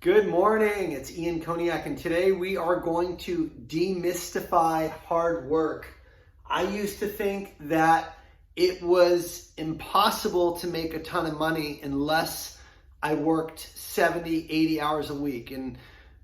Good morning, it's Ian Koniak, and today we are going to demystify hard work. I used to think that it was impossible to make a ton of money unless I worked 70, 80 hours a week. And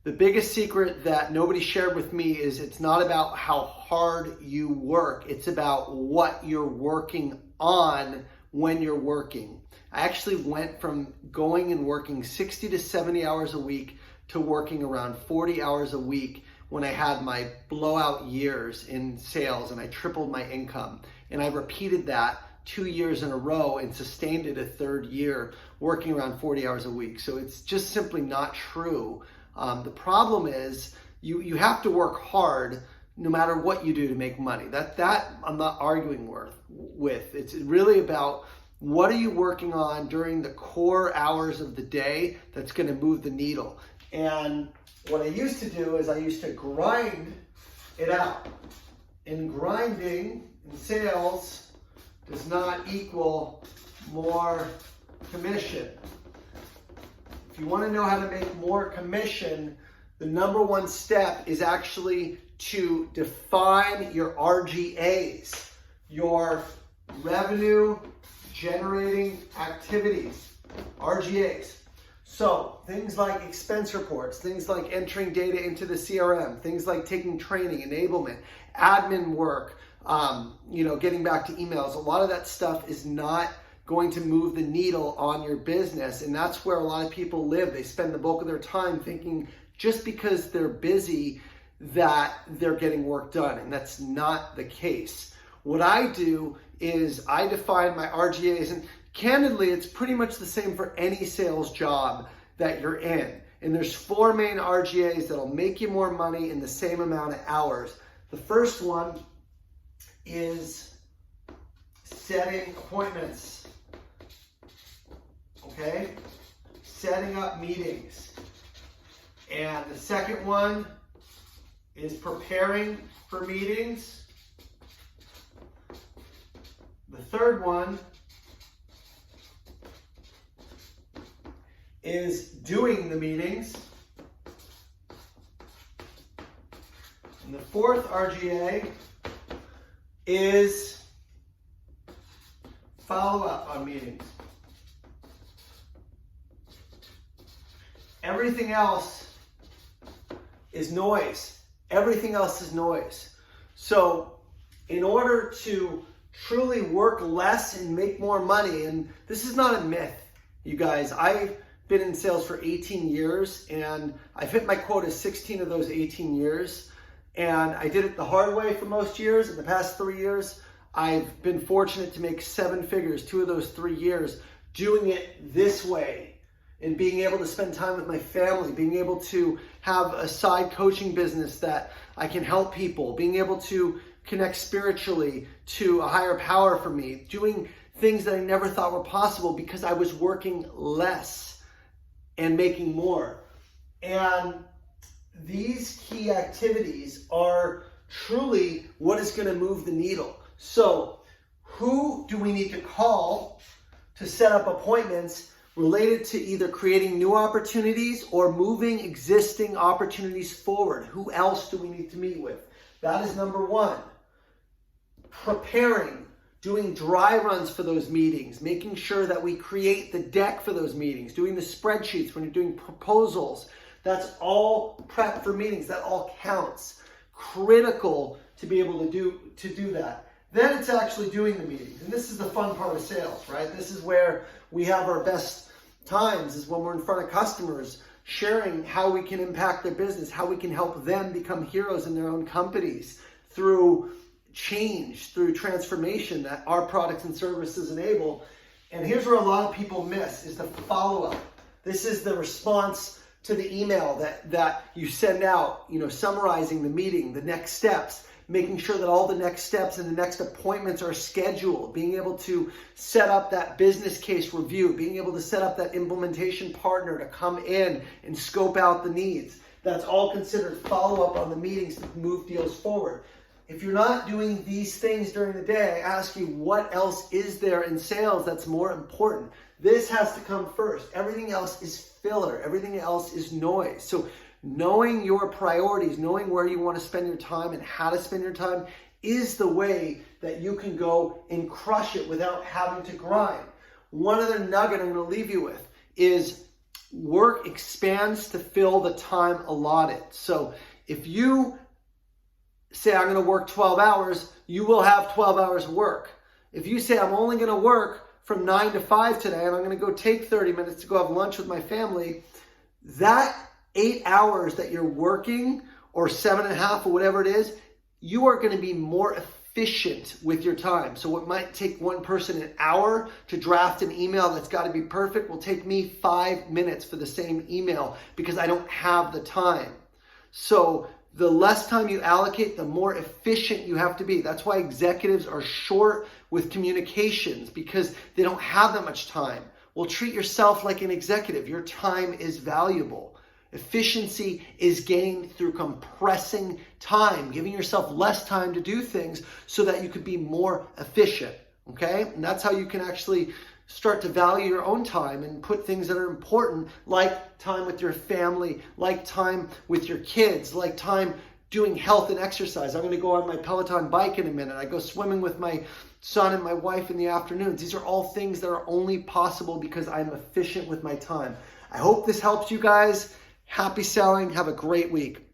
the biggest secret that nobody shared with me is it's not about how hard you work, it's about what you're working on when you're working. I actually went from going and working 60 to 70 hours a week to working around 40 hours a week when I had my blowout years in sales and I tripled my income. And I repeated that 2 years in a row and sustained it a third year working around 40 hours a week. So it's just simply not true. The problem is you have to work hard no matter what you do to make money. That I'm not arguing with. It's really about what are you working on during the core hours of the day that's going to move the needle. And what I used to do is I used to grind it out. And grinding in sales does not equal more commission. If you want to know how to make more commission, the number one step is actually to define your RGAs, your revenue generating activities, RGAs. So things like expense reports, things like entering data into the CRM, things like taking training, enablement, admin work, getting back to emails. A lot of that stuff is not going to move the needle on your business. And that's where a lot of people live. They spend the bulk of their time thinking just because they're busy that they're getting work done. And that's not the case. What I do is I define my RGAs, and candidly, it's pretty much the same for any sales job that you're in. And there's 4 main RGAs that'll make you more money in the same amount of hours. The first one is setting appointments, okay? Setting up meetings. And the second one is preparing for meetings. The third one is doing the meetings. And the fourth RGA is follow up on meetings. Everything else is noise. Everything else is noise. So in order to truly work less and make more money, and this is not a myth, you guys. I've been in sales for 18 years and I've hit my quota 16 of those 18 years, and I did it the hard way for most years. In the past 3 years, I've been fortunate to make 7 figures 2 of those 3 years doing it this way, and being able to spend time with my family, being able to have a side coaching business that I can help people, being able to connect spiritually to a higher power for me, doing things that I never thought were possible because I was working less and making more. And these key activities are truly what is going to move the needle. So who do we need to call to set up appointments related to either creating new opportunities or moving existing opportunities forward? Who else do we need to meet with? That is number one. Preparing, doing dry runs for those meetings, making sure that we create the deck for those meetings, doing the spreadsheets when you're doing proposals. That's all prep for meetings. That all counts. Critical to be able to do that. Then it's actually doing the meetings. And this is the fun part of sales, right? This is where we have our best times, is when we're in front of customers, sharing how we can impact their business, how we can help them become heroes in their own companies through change, through transformation that our products and services enable. And here's where a lot of people miss, is the follow-up. This is the response to the email that you send out, summarizing the meeting, the next steps, making sure that all the next steps and the next appointments are scheduled, being able to set up that business case review, being able to set up that implementation partner to come in and scope out the needs. That's all considered follow-up on the meetings to move deals forward. If you're not doing these things during the day, I ask you, what else is there in sales that's more important? This has to come first. Everything else is filler. Everything else is noise. So knowing your priorities, knowing where you want to spend your time and how to spend your time is the way that you can go and crush it without having to grind. One other nugget I'm going to leave you with is work expands to fill the time allotted. So if you say, I'm going to work 12 hours, you will have 12 hours of work. If you say, I'm only going to work from 9 to 5 today, and I'm going to go take 30 minutes to go have lunch with my family, that 8 hours that you're working, or 7.5 or whatever it is, you are going to be more efficient with your time. So what might take one person an hour to draft an email that's got to be perfect will take me 5 minutes for the same email because I don't have the time. So the less time you allocate, the more efficient you have to be. That's why executives are short with communications, because they don't have that much time. Well, treat yourself like an executive. Your time is valuable. Efficiency is gained through compressing time, giving yourself less time to do things so that you could be more efficient, okay? And that's how you can actually start to value your own time and put things that are important, like time with your family, like time with your kids, like time doing health and exercise. I'm going to go on my Peloton bike in a minute. I go swimming with my son and my wife in the afternoons. These are all things that are only possible because I'm efficient with my time. I hope this helps you guys. Happy selling. Have a great week.